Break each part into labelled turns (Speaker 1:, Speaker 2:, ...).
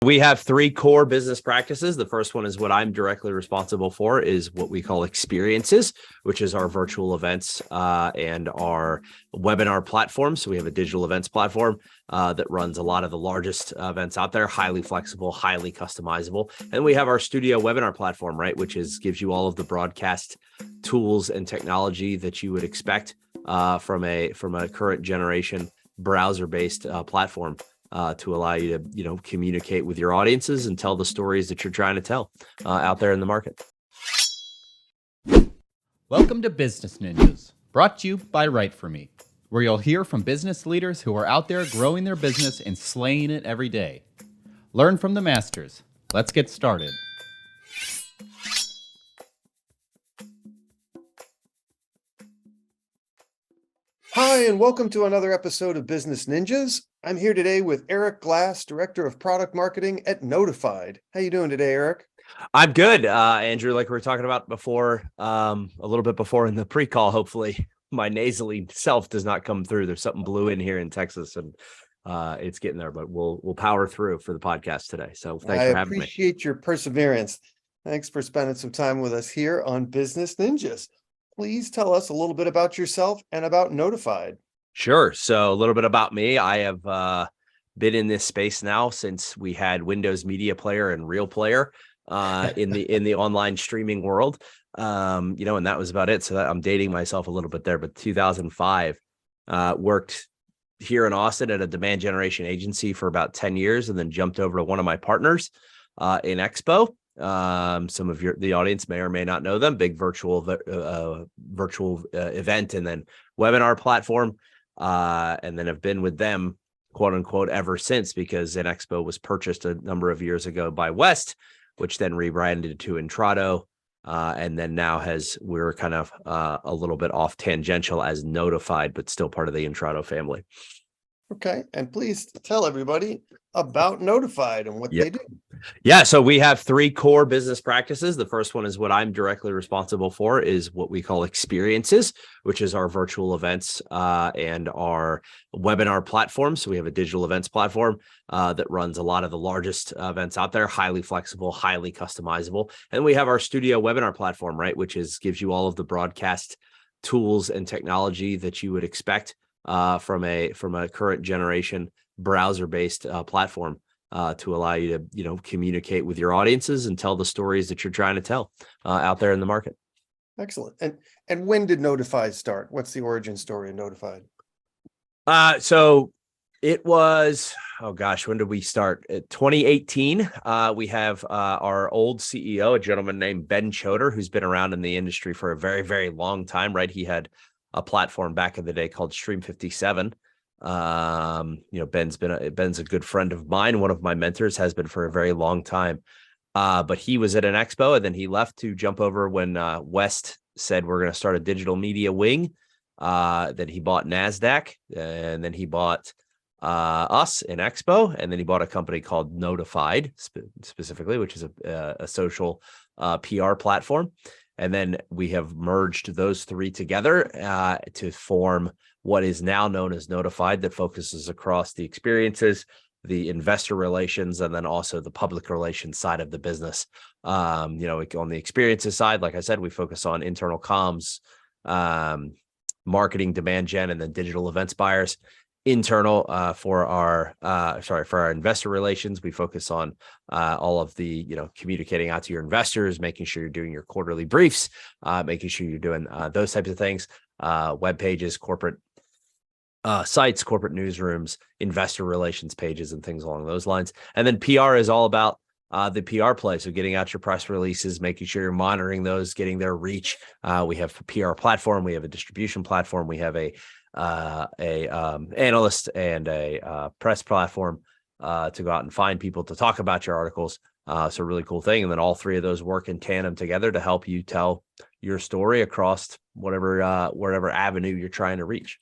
Speaker 1: We have three core business practices. The first one is what I'm directly responsible for, is what we call experiences, which is our virtual events and our webinar platform. So we have a digital events platform that runs a lot of the largest events out there, highly flexible, highly customizable. And we have our studio webinar platform, right, which gives you all of the broadcast tools and technology that you would expect from a current generation browser-based platform. To allow you to, communicate with your audiences and tell the stories that you're trying to tell out there in the market.
Speaker 2: Welcome to Business Ninjas, brought to you by WriteForMe, where you'll hear from business leaders who are out there growing their business and slaying it every day. Learn from the masters. Let's get started.
Speaker 3: Hi, and welcome to another episode of Business Ninjas. I'm here today with Eric Glass, Director of Product Marketing at Notified. How you doing today, Eric?
Speaker 1: I'm good, Andrew. Like we were talking about before, a little bit before in the pre-call, hopefully my nasally self does not come through. There's something blue in here in Texas, and it's getting there, but we'll power through for the podcast today. So thanks for having me.
Speaker 3: I appreciate your perseverance. Thanks for spending some time with us here on Business Ninjas. Please tell us a little bit about yourself and about Notified.
Speaker 1: Sure. So a little bit about me. I have been in this space now since we had Windows Media Player and Real Player in the online streaming world. And that was about it. So I'm dating myself a little bit there, but 2005, worked here in Austin at a demand generation agency for about 10 years, and then jumped over to one of my partners in Expo. Some of the audience may or may not know them. Big virtual event and then webinar platform, and then have been with them, quote unquote, ever since, because Expo was purchased a number of years ago by West, which then rebranded to Intrado, and then now we're kind of a little bit off tangential as Notified, but still part of the Intrado family.
Speaker 3: Okay, and please tell everybody about Notified and what they do.
Speaker 1: Yeah, so we have three core business practices. The first one is what I'm directly responsible for, is what we call experiences, which is our virtual events and our webinar platform. So we have a digital events platform that runs a lot of the largest events out there, highly flexible, highly customizable. And we have our studio webinar platform, right, which gives you all of the broadcast tools and technology that you would expect from a current generation browser-based platform to allow you to communicate with your audiences and tell the stories that you're trying to tell out there in the market.
Speaker 3: Excellent. And when did Notified start? What's the origin story of Notified?
Speaker 1: So it was, when did we start? 2018. We have our old CEO, a gentleman named Ben Choder, who's been around in the industry for a very, very long time, right? He had a platform back in the day called Stream 57. Ben's a good friend of mine. One of my mentors, has been for a very long time. But he was at an expo, and then he left to jump over when West said we're going to start a digital media wing. Then he bought NASDAQ, and then he bought us in Expo, and then he bought a company called Notified specifically, which is a social PR platform. And then we have merged those three together to form what is now known as Notified, that focuses across the experiences, the investor relations, and then also the public relations side of the business. On the experiences side, like I said, we focus on internal comms, marketing, demand gen, and then digital events buyers. Internal for our investor relations, we focus on all of the communicating out to your investors, making sure you're doing your quarterly briefs, making sure you're doing those types of things, web pages, corporate sites, corporate newsrooms, investor relations pages, and things along those lines. And then PR is all about the PR play. So getting out your press releases, making sure you're monitoring those, getting their reach. We have a PR platform, we have a distribution platform, we have a analyst and a press platform to go out and find people to talk about your articles. So really cool thing. And then all three of those work in tandem together to help you tell your story across whatever avenue you're trying to reach.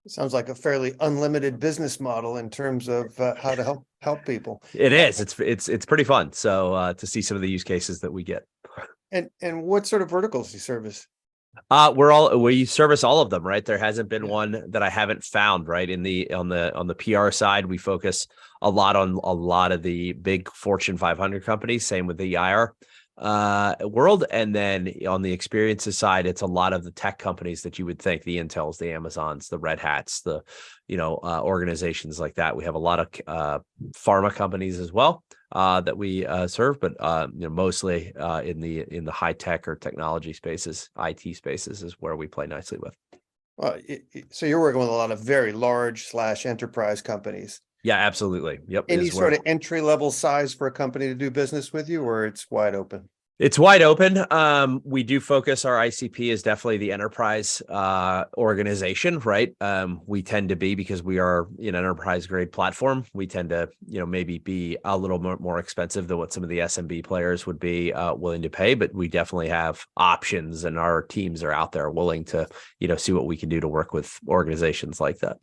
Speaker 3: It sounds like a fairly unlimited business model in terms of how to help people.
Speaker 1: It is. It's pretty fun. So to see some of the use cases that we get.
Speaker 3: And what sort of verticals do you service?
Speaker 1: We service all of them, right? There hasn't been
Speaker 3: Yeah.
Speaker 1: one that I haven't found, right? On the PR side, we focus a lot on a lot of the big Fortune 500 companies, same with the IR world. And then on the experiences side, it's a lot of the tech companies that you would think, the Intels, the Amazons, the Red Hats, the organizations like that. We have a lot of pharma companies as well that we serve, but mostly in the high tech or technology spaces, IT spaces is where we play nicely with.
Speaker 3: Well, so you're working with a lot of very large / enterprise companies.
Speaker 1: Yeah, absolutely. Yep.
Speaker 3: Any sort of entry level size for a company to do business with you, or it's wide open?
Speaker 1: It's wide open. We do focus, our ICP is definitely the enterprise organization, right? We tend to be, because we are an enterprise grade platform, we tend to, maybe be a little more expensive than what some of the SMB players would be willing to pay, but we definitely have options, and our teams are out there willing to, see what we can do to work with organizations like that.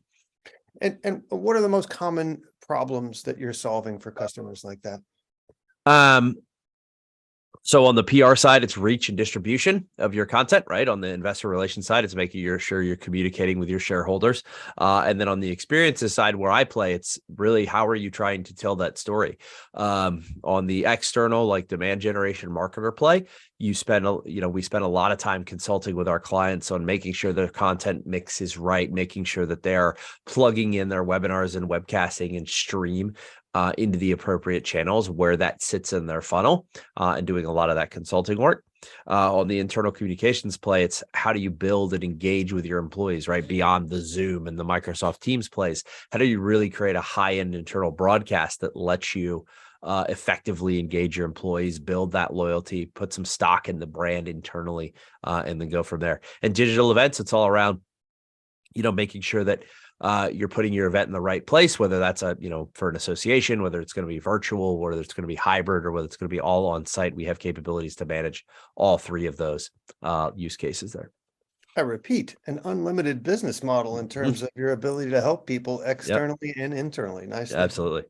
Speaker 3: And what are the most common problems that you're solving for customers like that?
Speaker 1: So on the PR side, it's reach and distribution of your content, right? On the investor relations side, it's making sure you're communicating with your shareholders. And then on the experiences side, where I play, it's really how are you trying to tell that story? On the external, like demand generation marketer play, we spend a lot of time consulting with our clients on making sure their content mix is right, making sure that they're plugging in their webinars and webcasting and stream into the appropriate channels where that sits in their funnel, and doing a lot of that consulting work. On the internal communications play, it's how do you build and engage with your employees, right? Beyond the Zoom and the Microsoft Teams plays, how do you really create a high-end internal broadcast that lets you effectively engage your employees, build that loyalty, put some stock in the brand internally, and then go from there. And digital events, it's all around, making sure that you're putting your event in the right place, whether that's for an association, whether it's going to be virtual, whether it's going to be hybrid, or whether it's going to be all on site. We have capabilities to manage all three of those use cases there.
Speaker 3: I repeat, an unlimited business model in terms of your ability to help people externally and internally. Nice.
Speaker 1: Absolutely.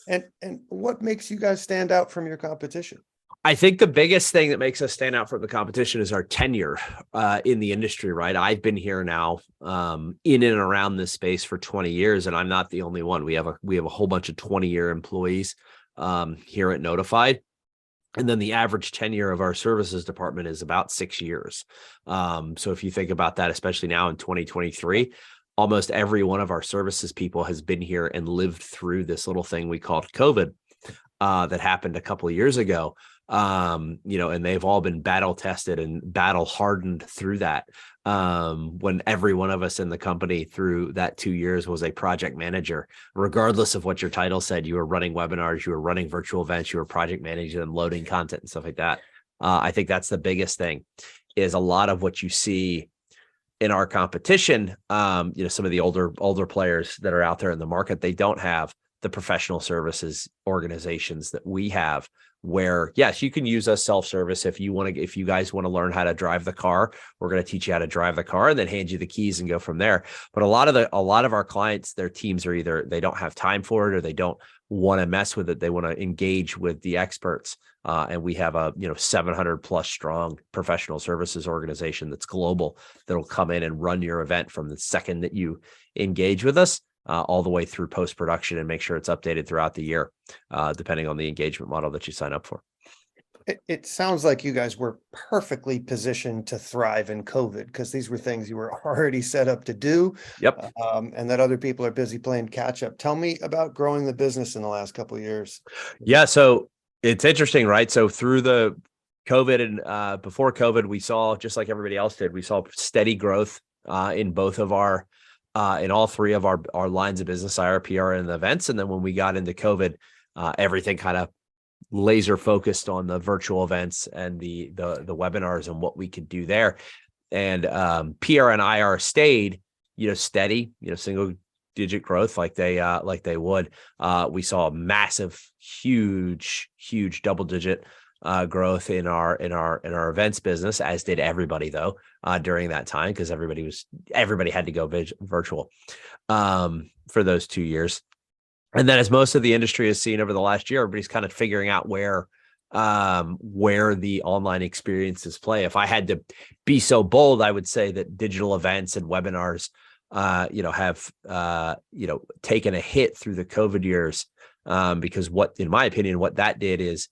Speaker 3: And what makes you guys stand out from your competition?
Speaker 1: I think the biggest thing that makes us stand out from the competition is our tenure in the industry, right? I've been here now in and around this space for 20 years, and I'm not the only one. We have a whole bunch of 20-year employees here at Notified. And then the average tenure of our services department is about 6 years. So if you think about that, especially now in 2023, almost every one of our services people has been here and lived through this little thing we called COVID that happened a couple of years ago. And they've all been battle tested and battle hardened through that. When every one of us in the company through that 2 years was a project manager, regardless of what your title said, you were running webinars, you were running virtual events, you were project managing and loading content and stuff like that. I think that's the biggest thing, is a lot of what you see in our competition. Some of the older players that are out there in the market, they don't have the professional services organizations that we have, where yes, you can use us self-service if you guys want to learn how to drive the car. We're going to teach you how to drive the car and then hand you the keys and go from there. But a lot of our clients, their teams are either they don't have time for it or they don't want to mess with it. They want to engage with the experts. And we have a 700 plus strong professional services organization that's global, that'll come in and run your event from the second that you engage with us, all the way through post-production, and make sure it's updated throughout the year, depending on the engagement model that you sign up for.
Speaker 3: It sounds like you guys were perfectly positioned to thrive in COVID, because these were things you were already set up to do.
Speaker 1: Yep.
Speaker 3: And that other people are busy playing catch up. Tell me about growing the business in the last couple of years.
Speaker 1: Yeah. So it's interesting, right? So through the COVID and before COVID, we saw, just like everybody else did, we saw steady growth in both of our in all three of our lines of business, IR, PR, and events. And then when we got into COVID, everything kind of laser focused on the virtual events and the webinars and what we could do there. And PR and IR stayed, steady, single digit growth like they would. We saw a massive, huge double digit growth in our events business, as did everybody though, during that time, because everybody had to go virtual for those 2 years. And then, as most of the industry has seen over the last year, everybody's kind of figuring out where where the online experiences play. If I had to be so bold, I would say that digital events and webinars, have, taken a hit through the COVID years, because in my opinion, what that did is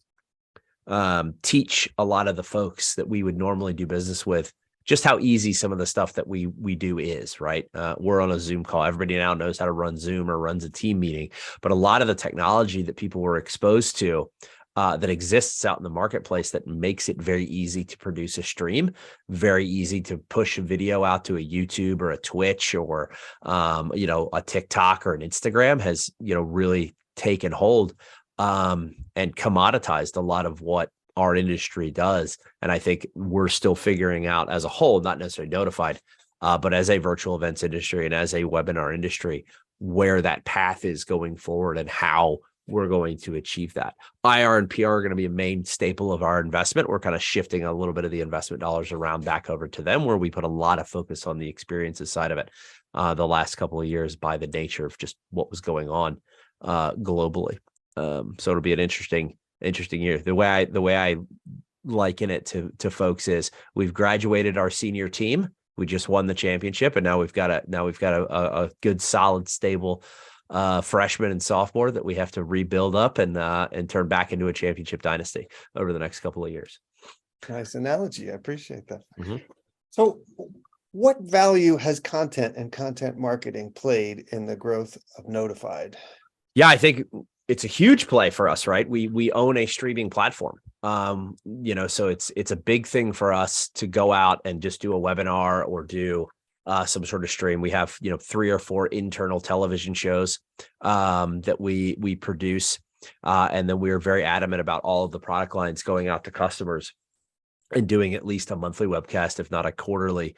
Speaker 1: teach a lot of the folks that we would normally do business with just how easy some of the stuff that we do is, right? We're on a Zoom call. Everybody now knows how to run Zoom or runs a team meeting, but a lot of the technology that people were exposed to that exists out in the marketplace that makes it very easy to produce a stream, very easy to push a video out to a YouTube or a Twitch or, a TikTok or an Instagram has, really taken hold and commoditized a lot of what our industry does. And I think we're still figuring out as a whole, not necessarily notified, but as a virtual events industry and as a webinar industry, where that path is going forward and how we're going to achieve that. IR and PR are going to be a main staple of our investment. We're kind of shifting a little bit of the investment dollars around back over to them, where we put a lot of focus on the experiences side of it the last couple of years by the nature of just what was going on globally. So it'll be an interesting year. The way I liken it to folks is we've graduated our senior team. We just won the championship, and now we've got a good, solid, stable freshman and sophomore that we have to rebuild up and turn back into a championship dynasty over the next couple of years.
Speaker 3: Nice analogy. I appreciate that.
Speaker 1: Mm-hmm.
Speaker 3: So what value has content and content marketing played in the growth of Notified?
Speaker 1: Yeah, I think it's a huge play for us, right? We own a streaming platform. So it's a big thing for us to go out and just do a webinar or do some sort of stream. We have, 3 or 4 internal television shows that we produce. And then we are very adamant about all of the product lines going out to customers and doing at least a monthly webcast, if not a quarterly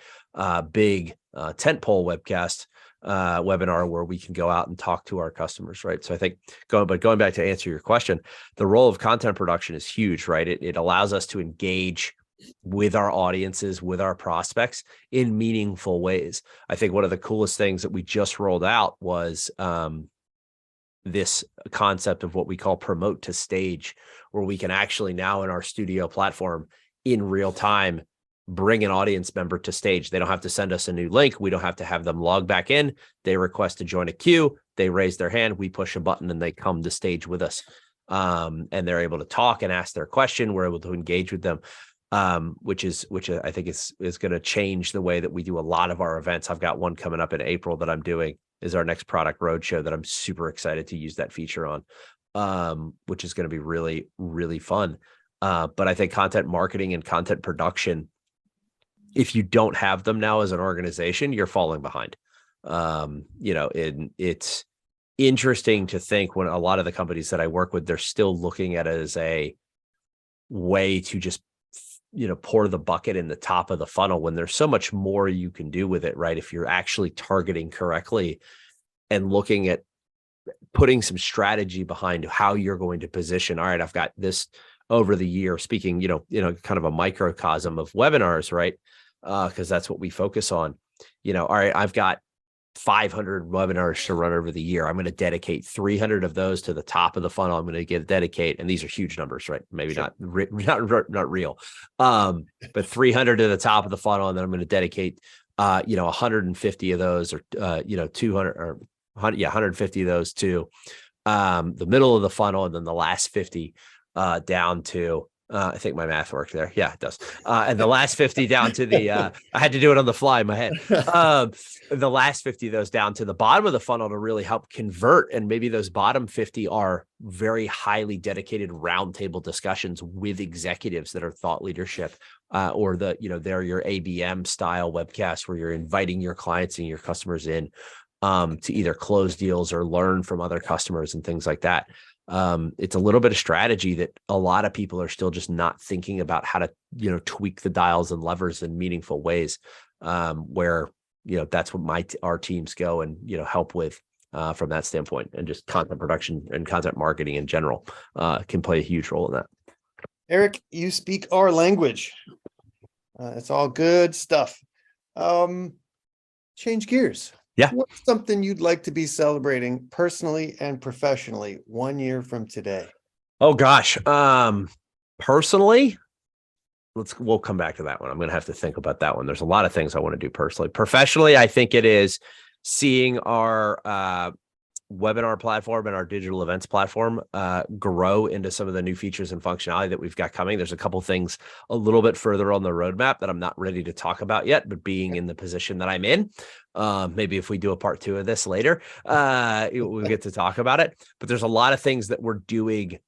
Speaker 1: big tentpole webcast webinar where we can go out and talk to our customers, right? So I think going back to answer your question, the role of content production is huge, right? It allows us to engage with our audiences, with our prospects in meaningful ways. I think one of the coolest things that we just rolled out was this concept of what we call promote to stage, where we can actually now in our studio platform in real time bring an audience member to stage. They don't have to send us a new link. We don't have to have them log back in. They request to join a queue. They raise their hand. We push a button and they come to stage with us. And they're able to talk and ask their question. We're able to engage with them, which I think is going to change the way that we do a lot of our events. I've got one coming up in April that I'm doing is our next product roadshow that I'm super excited to use that feature on, which is going to be really, really fun. But I think content marketing and content production, if you don't have them now as an organization, you're falling behind. It's interesting to think when a lot of the companies that I work with, they're still looking at it as a way to just, pour the bucket in the top of the funnel when there's so much more you can do with it, right? If you're actually targeting correctly and looking at putting some strategy behind how you're going to position. All right, I've got this over the year, speaking, kind of a microcosm of webinars, right? Because that's what we focus on. All right, I've got 500 webinars to run over the year. I'm going to dedicate 300 of those to the top of the funnel. I'm going to dedicate, and these are huge numbers, right? Maybe sure. not real, but 300 to the top of the funnel, and then I'm going to dedicate, 150 of those, or 200 or 150 of those to the middle of the funnel, and then the last 50 down to. I think my math worked there. Yeah, it does. And the last 50 down to the, I had to do it on the fly in my head. The last 50 of those down to the bottom of the funnel to really help convert. And maybe those bottom 50 are very highly dedicated roundtable discussions with executives that are thought leadership, or they're your ABM style webcasts where you're inviting your clients and your customers in to either close deals or learn from other customers and things like that. It's a little bit of strategy that a lot of people are still just not thinking about how to, tweak the dials and levers in meaningful ways, where, that's what our teams go and, help with from that standpoint, and just content production and content marketing in general can play a huge role in that.
Speaker 3: Eric, you speak our language. It's all good stuff. Change gears.
Speaker 1: Yeah.
Speaker 3: What's something you'd like to be celebrating personally and professionally 1 year from today?
Speaker 1: Oh gosh. Personally, we'll come back to that one. I'm going to have to think about that one. There's a lot of things I want to do personally. Professionally, I think it is seeing our webinar platform and our digital events platform grow into some of the new features and functionality that we've got coming. There's a couple things a little bit further on the roadmap that I'm not ready to talk about yet, but being in the position that I'm in, maybe if we do a part 2 of this later, we'll get to talk about it. But there's a lot of things that we're doing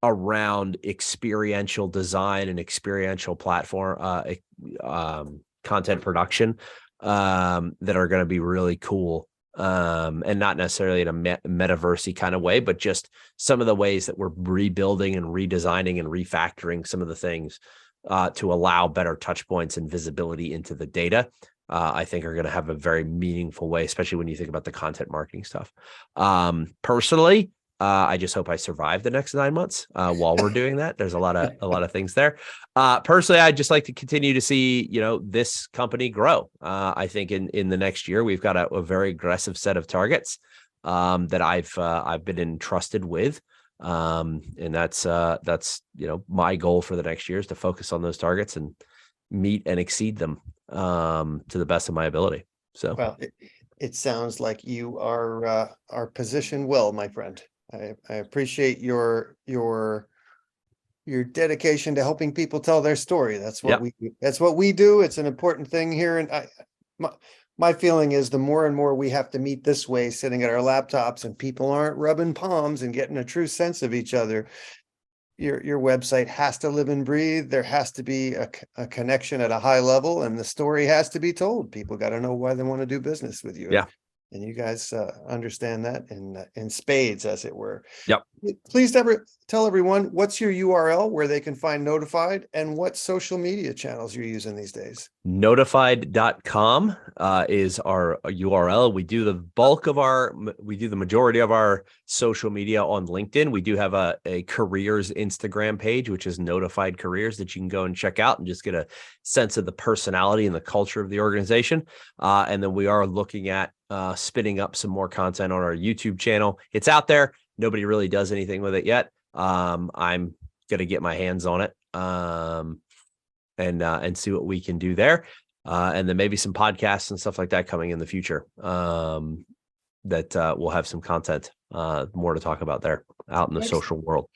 Speaker 1: around experiential design and experiential platform content production that are going to be really cool. And not necessarily in a metaversey kind of way, but just some of the ways that we're rebuilding and redesigning and refactoring some of the things to allow better touch points and visibility into the data, I think are going to have a very meaningful way, especially when you think about the content marketing stuff. Personally, I just hope I survive the next 9 months while we're doing that. There's a lot of things there. Personally, I'd just like to continue to see, this company grow. I think in the next year, we've got a very aggressive set of targets that I've been entrusted with. And that's my goal for the next year is to focus on those targets and meet and exceed them to the best of my ability. So,
Speaker 3: Well, it sounds like you are positioned well, my friend. I appreciate your dedication to helping people tell their story. That's what we do. It's an important thing here. And my feeling is the more and more we have to meet this way, sitting at our laptops, and people aren't rubbing palms and getting a true sense of each other. Your website has to live and breathe. There has to be a connection at a high level, and the story has to be told. People got to know why they want to do business with you.
Speaker 1: Yeah.
Speaker 3: And you guys understand that in spades, as it were.
Speaker 1: Yep.
Speaker 3: Please tell everyone what's your URL where they can find Notified, and what social media channels you're using these days.
Speaker 1: Notified.com is our URL. We do the majority of our social media on LinkedIn. We do have a careers Instagram page, which is Notified Careers, that you can go and check out and just get a sense of the personality and the culture of the organization. And then we are looking at spinning up some more content on our YouTube channel. It's out there. Nobody really does anything with it yet. I'm going to get my hands on it and see what we can do there. And then maybe some podcasts and stuff like that coming in the future that we'll have some content more to talk about there out in the social world.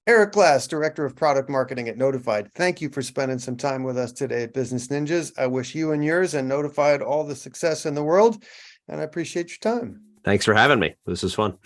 Speaker 3: Eric Glass, Director of Product Marketing at Notified. Thank you for spending some time with us today at Business Ninjas. I wish you and yours and Notified all the success in the world, and I appreciate your time.
Speaker 1: Thanks for having me. This was fun.